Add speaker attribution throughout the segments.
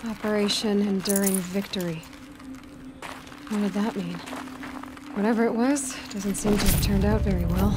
Speaker 1: Operation Enduring Victory. What did that mean? Whatever it was, doesn't seem to have turned out very well.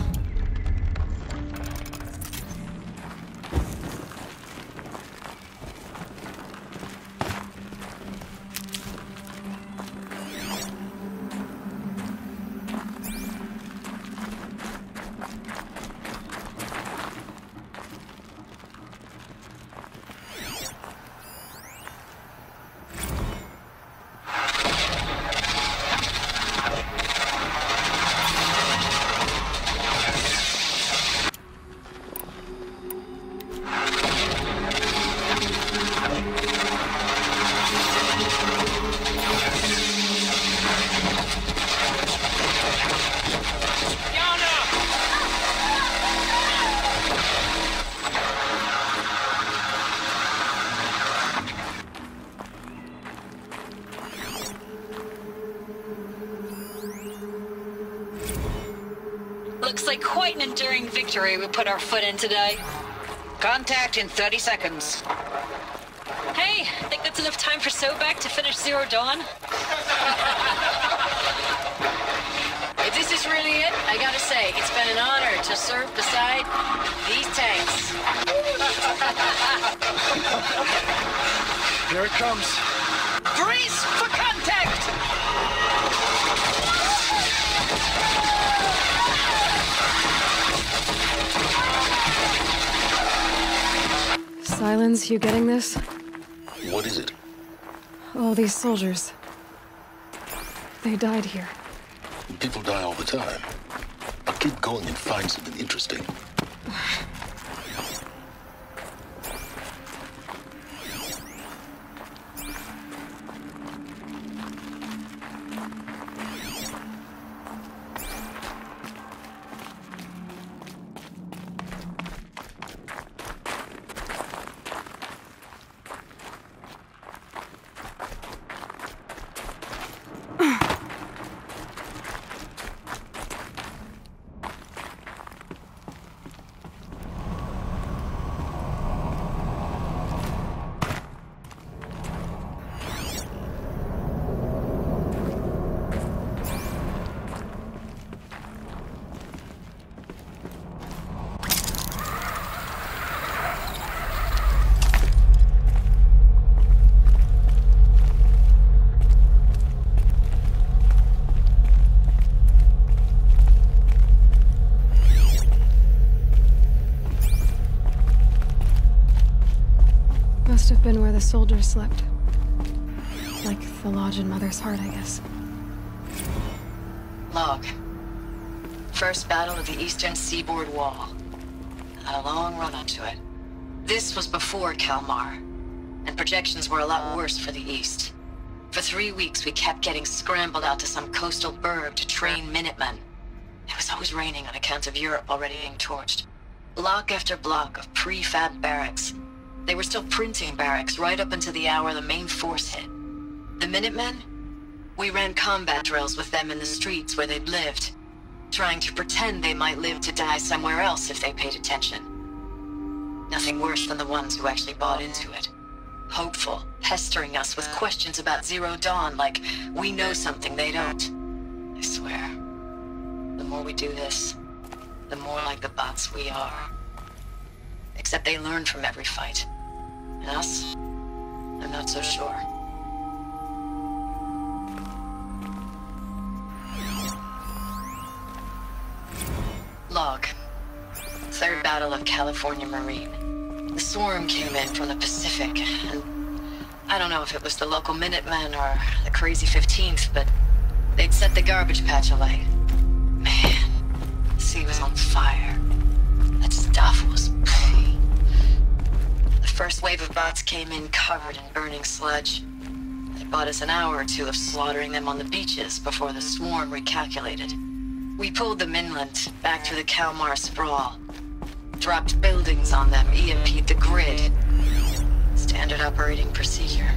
Speaker 2: Looks like quite an enduring victory we put our foot in today.
Speaker 3: Contact in 30 seconds.
Speaker 2: Hey, think that's enough time for Sobek to finish Zero Dawn?
Speaker 4: If this is really it, I gotta say, it's been an honor to serve beside these tanks.
Speaker 5: Here it comes.
Speaker 3: Brace for contact!
Speaker 1: Silence, you getting this?
Speaker 5: What is it?
Speaker 1: All these soldiers. They died here.
Speaker 5: People die all the time. But keep going and find something interesting.
Speaker 1: Must have been where the soldiers slept. Like the lodge in Mother's Heart, I guess.
Speaker 4: Log. First battle of the eastern seaboard wall. Had a long run up to it. This was before Kalmar, and projections were a lot worse for the east. For 3 weeks, we kept getting scrambled out to some coastal burg to train Minutemen. It was always raining on account of Europe already being torched. Block after block of prefab barracks. They were still printing barracks right up until the hour the main force hit. The Minutemen? We ran combat drills with them in the streets where they'd lived, trying to pretend they might live to die somewhere else if they paid attention. Nothing worse than the ones who actually bought into it. Hopeful, pestering us with questions about Zero Dawn like we know something they don't. I swear, the more we do this, the more like the bots we are. Except they learn from every fight. And us? I'm not so sure. Log. Third Battle of California Marine. The swarm came in from the Pacific, and I don't know if it was the local Minutemen or the crazy 15th, but they'd set the garbage patch alight. Man, the sea was on fire. That stuff was... The first wave of bots came in covered in burning sludge. They bought us an hour or two of slaughtering them on the beaches before the swarm recalculated. We pulled them inland, back through the Kalmar sprawl. Dropped buildings on them, EMP'd the grid. Standard operating procedure.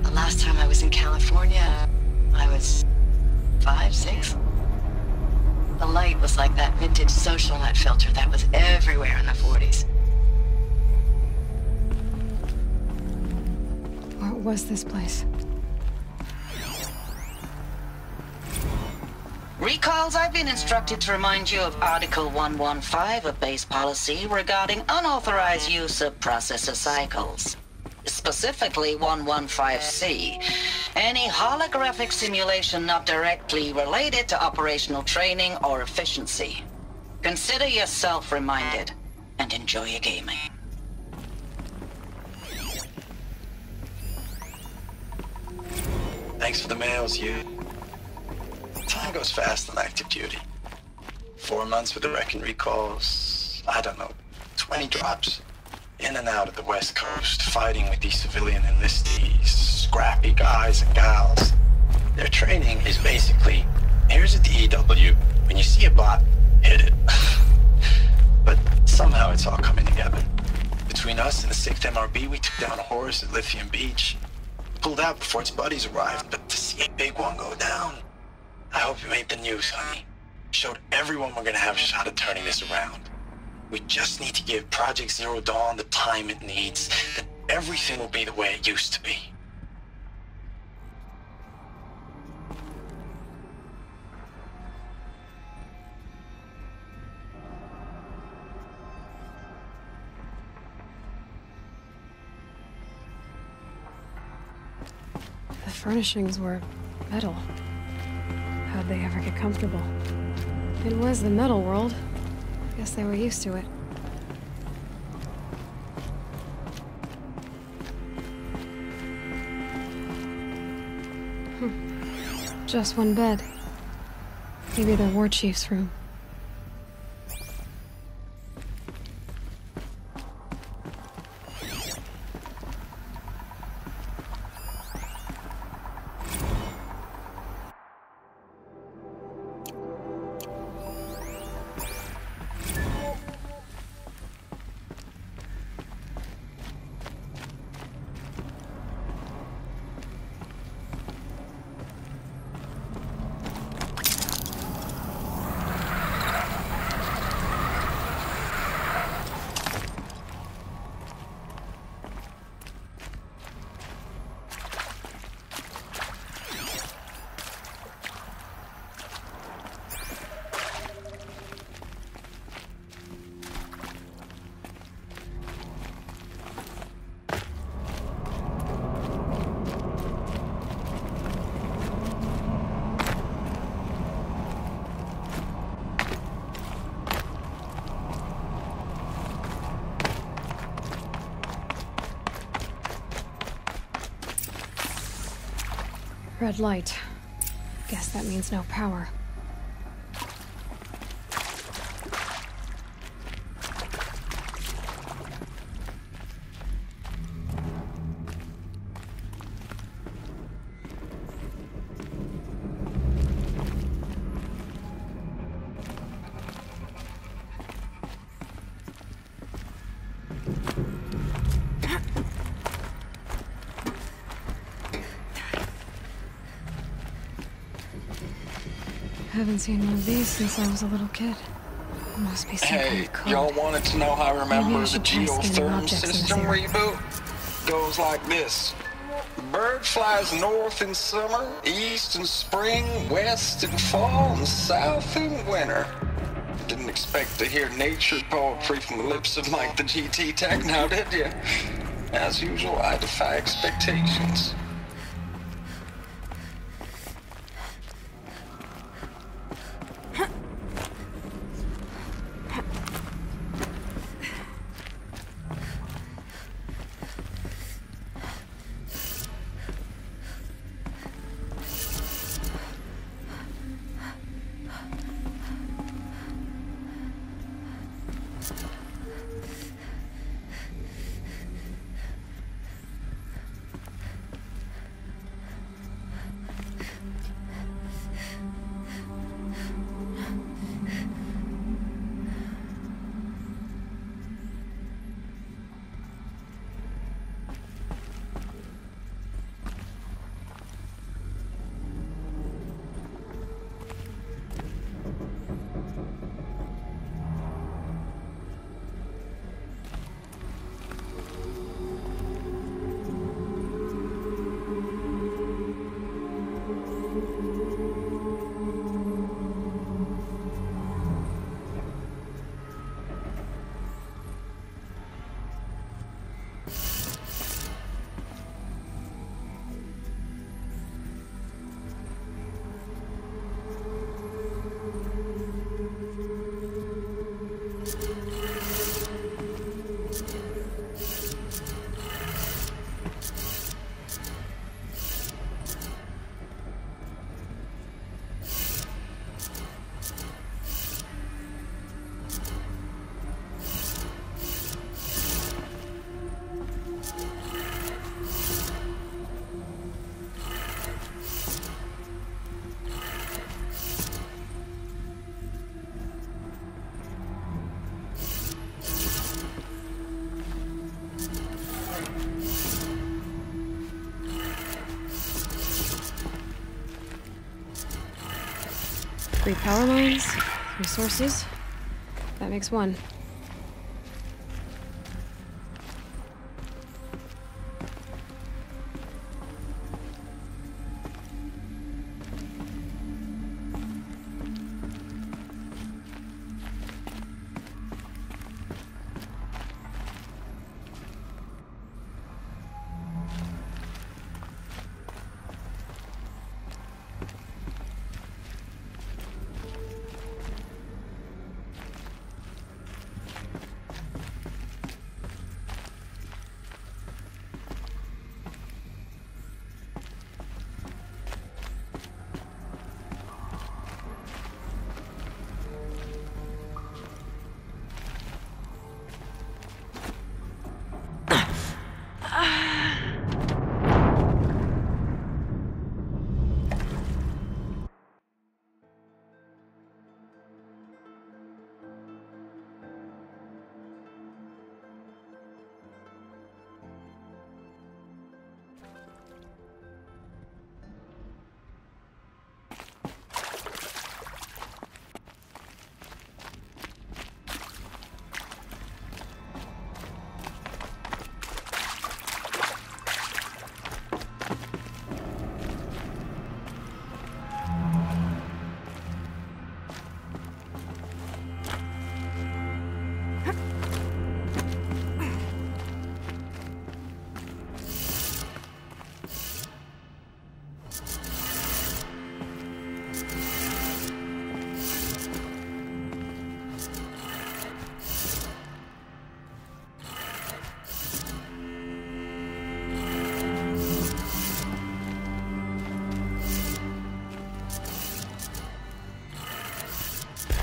Speaker 4: The last time I was in California, I was 5, 6? The light was like that vintage social net filter that was everywhere in the 40s.
Speaker 1: was this place?
Speaker 3: Recalls, I've been instructed to remind you of Article 115 of base policy regarding unauthorized use of processor cycles. Specifically 115C. Any holographic simulation not directly related to operational training or efficiency. Consider yourself reminded and enjoy your gaming.
Speaker 6: Thanks for the mails, you. Time goes fast on active duty. 4 months with the wrecking recalls, I don't know, 20 drops. In and out of the West Coast, fighting with these civilian enlistees, scrappy guys and gals. Their training is basically, here's a DEW, when you see a bot, hit it. But somehow it's all coming together. Between us and the 6th MRB, we took down a horse at Lithium Beach. Pulled out before its buddies arrived, but to see a big one go down, I hope you made the news, honey. Showed everyone we're gonna have a shot at turning this around. We just need to give Project Zero Dawn the time it needs, then everything will be the way it used to be.
Speaker 1: The furnishings were metal. How'd they ever get comfortable? It was the metal world. Guess they were used to it. Just one bed. Maybe the war chief's room. Red light. Guess that means no power. Haven't seen one of these since I was a little kid. Must be some kind
Speaker 7: Hey,
Speaker 1: of code.
Speaker 7: y'all wanted to know how I
Speaker 1: Maybe
Speaker 7: remember
Speaker 1: I
Speaker 7: the
Speaker 1: should try scanning
Speaker 7: geotherm
Speaker 1: objects in this
Speaker 7: system
Speaker 1: area.
Speaker 7: reboot? Goes like this. Bird flies north in summer, east in spring, west in fall, and south in winter. Didn't expect to hear nature poetry from the lips of Mike the GT Tech now, did you? As usual, I defy expectations.
Speaker 1: Three power lines, three sources. That makes one.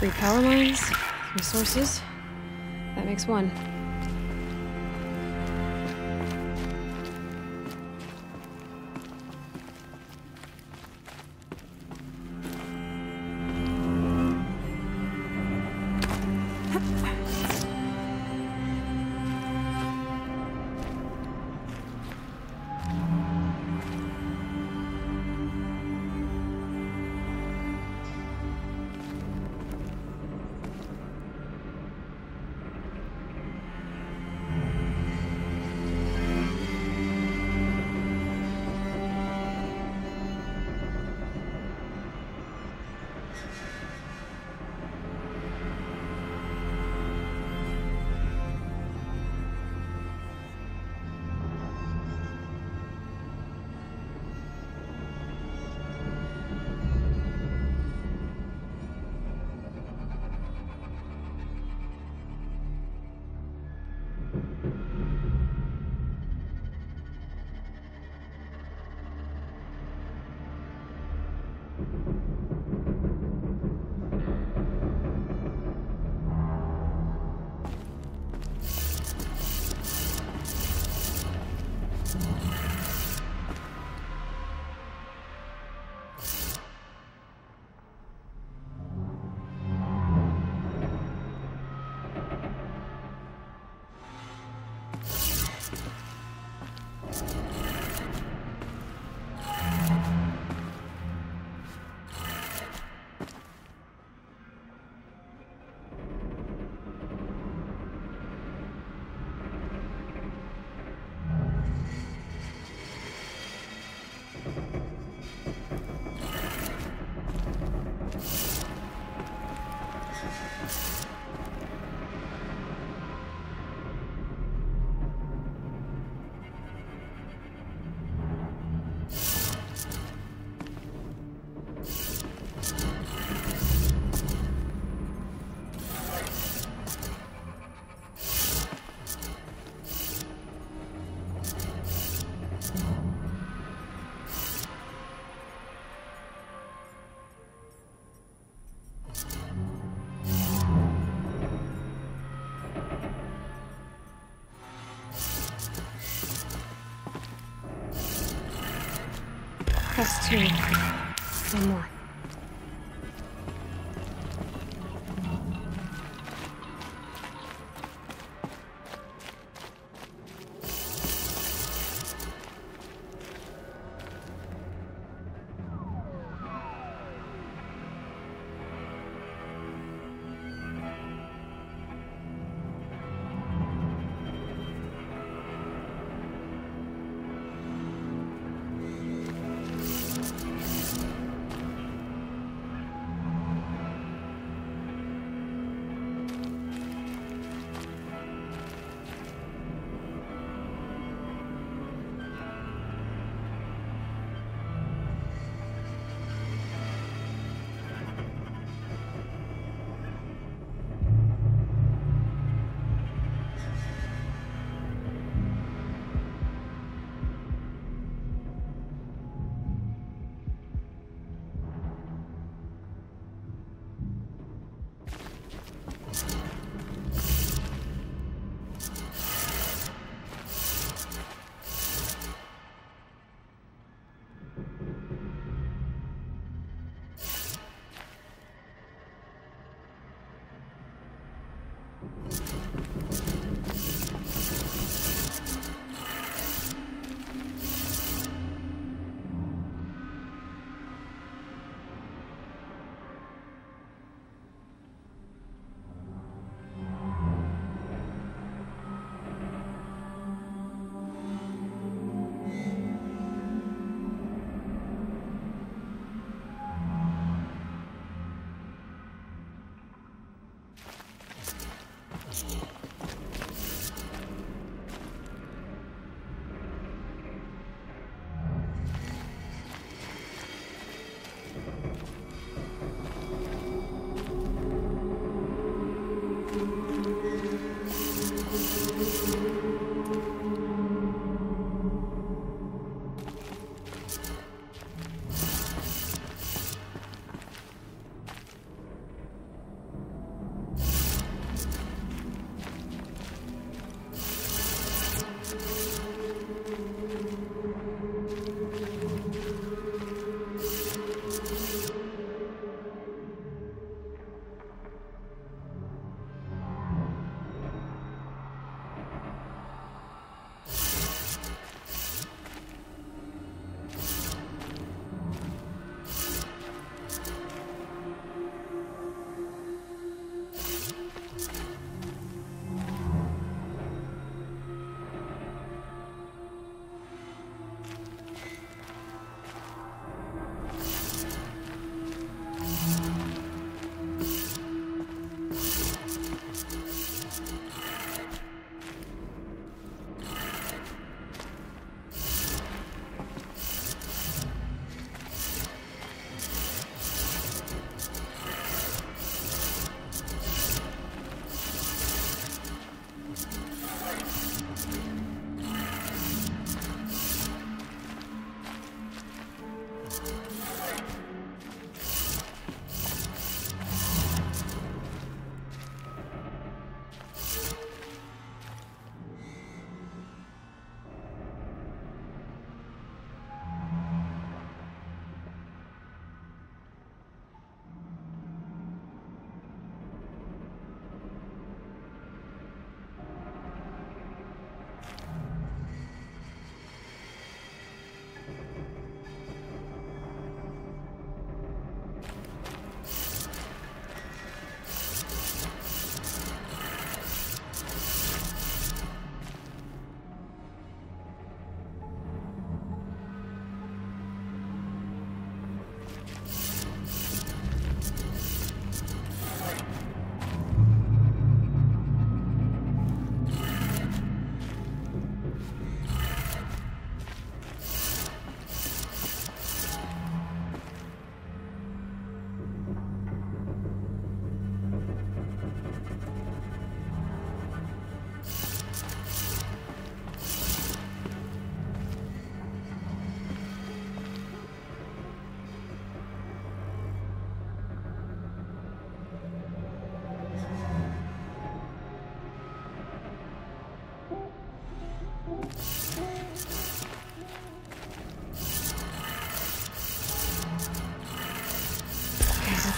Speaker 1: Three power lines, three sources. That makes one. That's two. One more.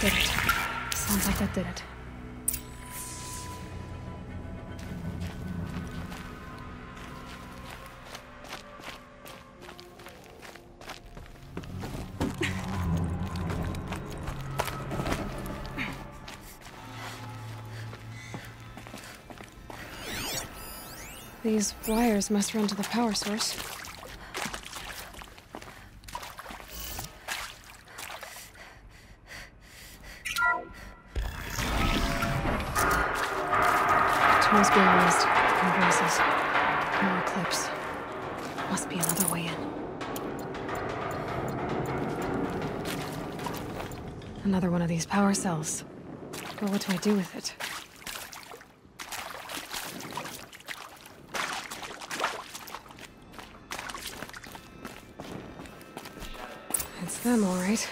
Speaker 1: did it. Sounds like that did it. These wires must run to the power source. Tools being raised. Converses. More clips. Must be another way in. Another one of these power cells. But what do I do with it? It's them, all right.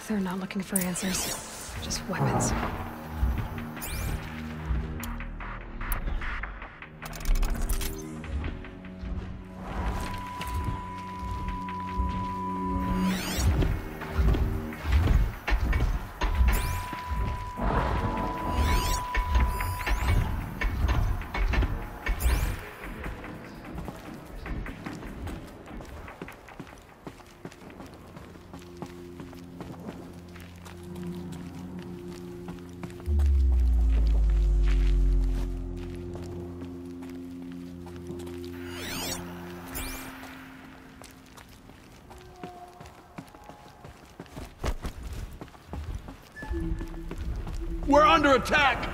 Speaker 1: They're not looking for answers. Just weapons.
Speaker 8: We're under attack!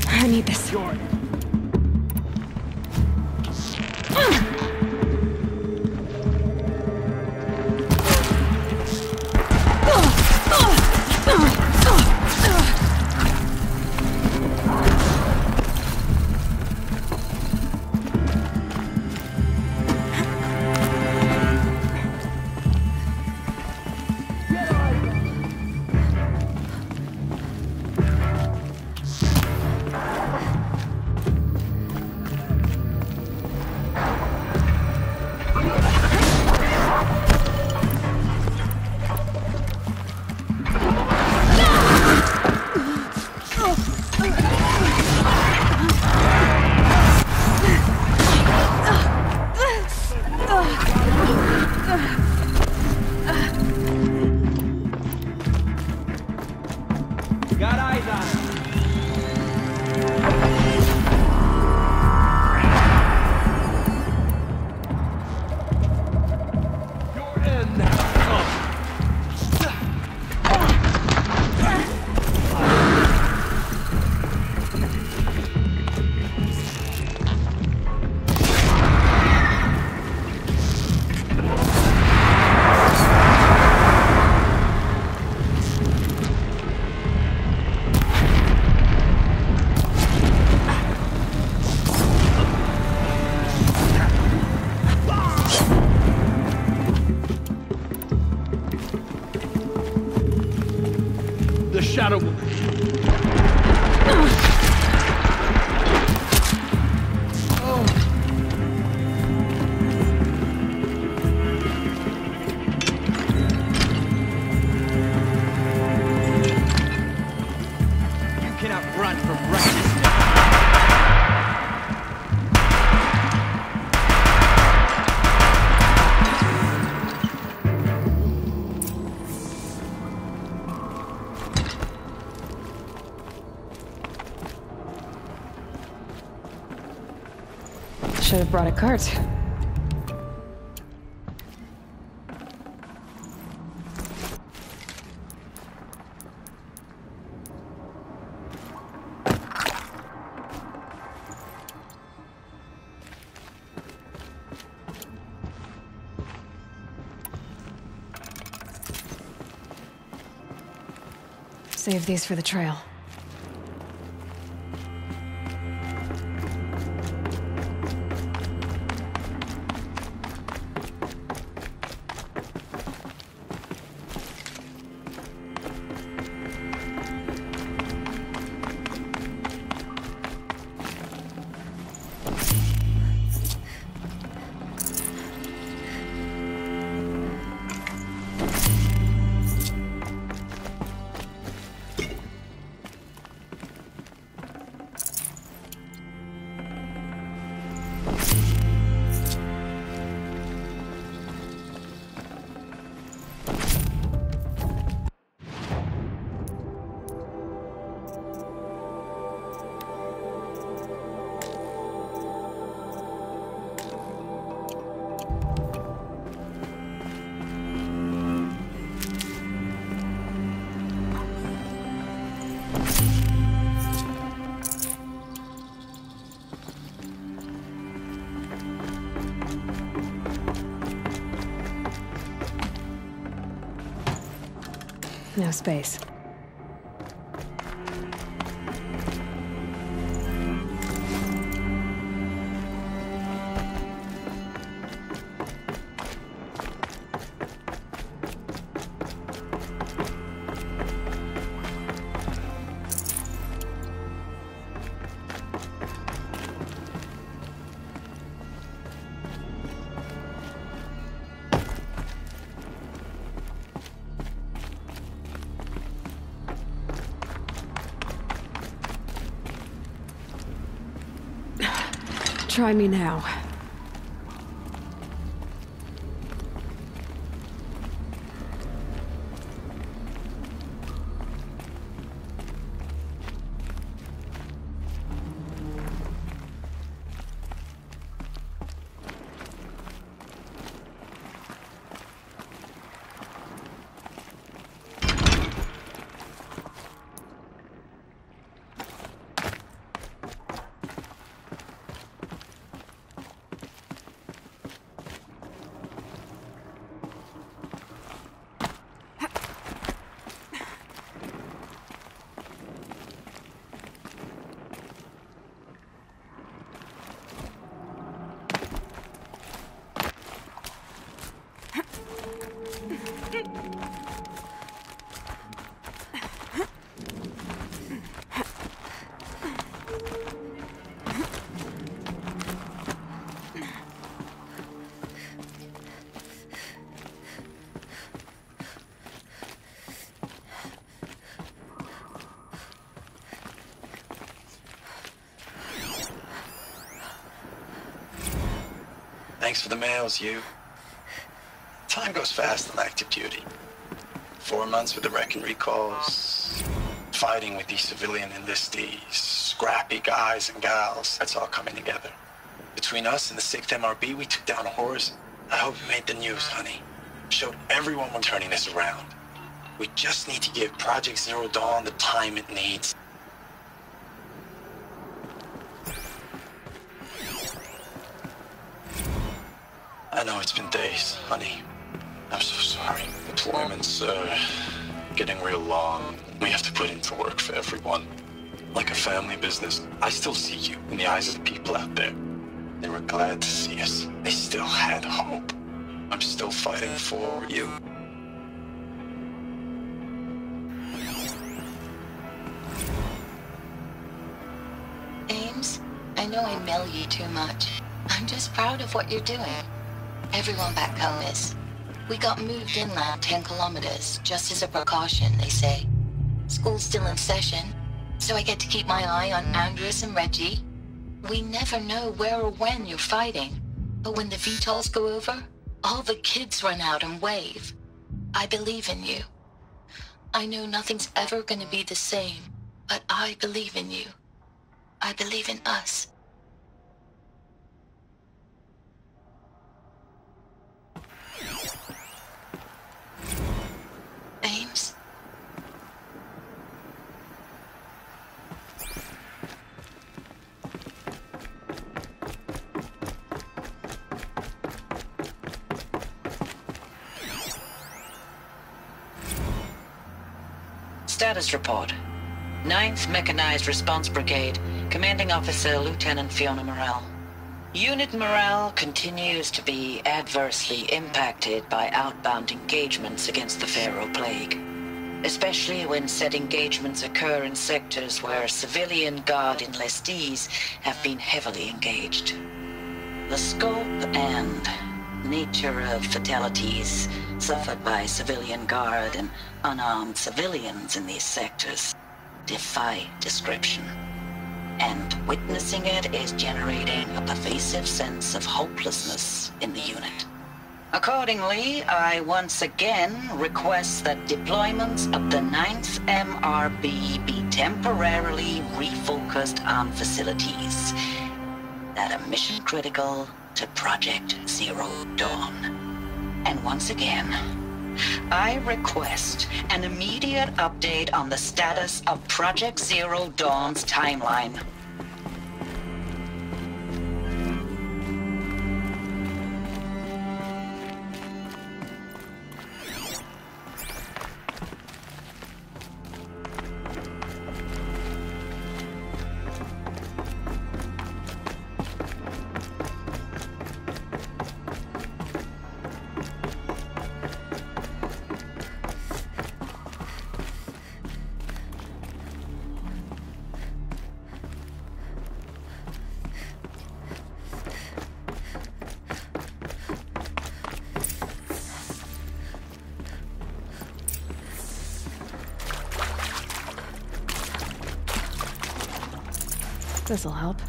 Speaker 8: I need this.
Speaker 9: Got eyes on him. You're in now. The shadow.
Speaker 10: You cannot run from righteousness.
Speaker 1: Should have brought a cart. Save these for the trail. No space. Try me now.
Speaker 6: Thanks for the mails, you. Time goes fast on active duty. 4 months with the wreck and recalls, fighting with these civilian enlistees, scrappy guys and gals. That's all coming together. Between us and the 6th MRB, we took down a horse. I hope it made the news, honey. Showed everyone we're turning this around. We just need to give Project Zero Dawn the time it needs. I know it's been days, honey. I'm so sorry. Deployment's, getting real long. We have to put in for work for everyone. Like a family business. I still see you in the eyes of the people out there. They were glad to see us. They still had hope. I'm still fighting for you.
Speaker 4: Ames, I know I mail you too much. I'm just proud of what you're doing. Everyone back home is. We got moved inland 10 kilometers, just as a precaution, they say. School's still in session, so I get to keep my eye on Andres and Reggie. We never know where or when you're fighting, but when the VTOLs go over, all the kids run out and wave. I believe in you. I know nothing's ever gonna be the same, but I believe in you. I believe in us.
Speaker 3: Status report. 9th Mechanized Response Brigade, Commanding Officer Lieutenant Fiona Morrell. Unit morale continues to be adversely impacted by outbound engagements against the Pharaoh Plague, especially when said engagements occur in sectors where civilian guard enlistees have been heavily engaged. The scope and nature of fatalities suffered by civilian guard and unarmed civilians in these sectors defy description. And witnessing it is generating a pervasive sense of hopelessness in the unit. Accordingly, I once again request that deployments of the 9th MRB be temporarily refocused on facilities that are mission critical to Project Zero Dawn. And once again, I request an immediate update on the status of Project Zero Dawn's timeline.
Speaker 1: This'll help.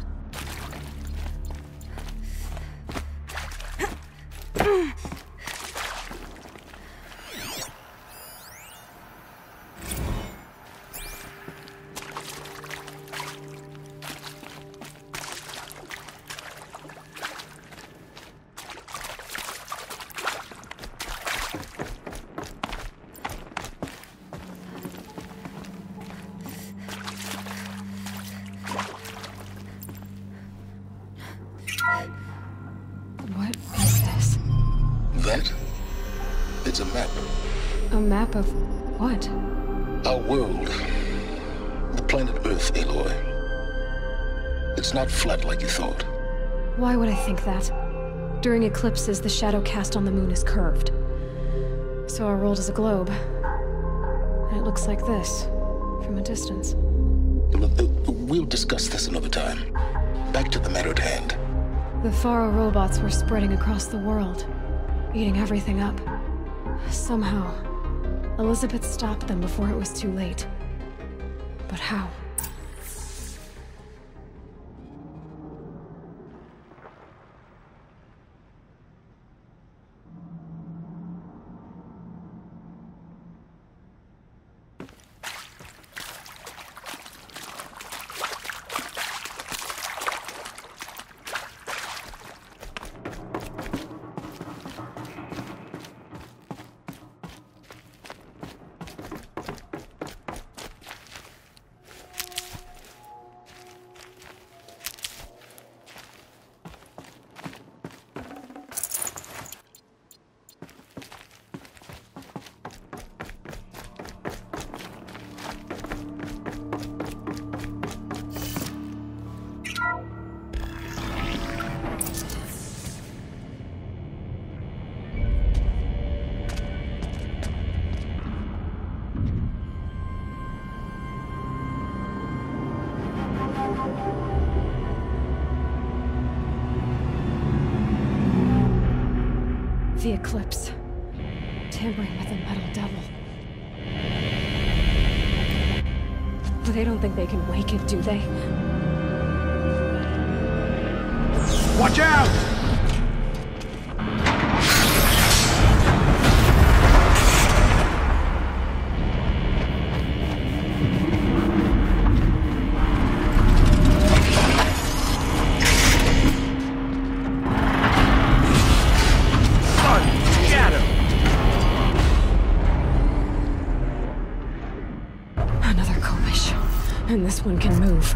Speaker 1: What is this?
Speaker 5: That? It's a map.
Speaker 1: A map of what?
Speaker 5: Our world. The planet Earth, Aloy. It's not flat like you thought.
Speaker 1: Why would I think that? During eclipses, the shadow cast on the moon is curved. So our world is a globe. And it looks like this, from a distance.
Speaker 5: We'll discuss this another time. Back to the matter at hand.
Speaker 1: The Faro robots were spreading across the world, eating everything up. Somehow, Elizabeth stopped them before it was too late. But how? The eclipse. Tampering with the metal devil. But they don't think they can wake it, do they?
Speaker 9: Watch out!
Speaker 1: Another Kobish. And this one can move.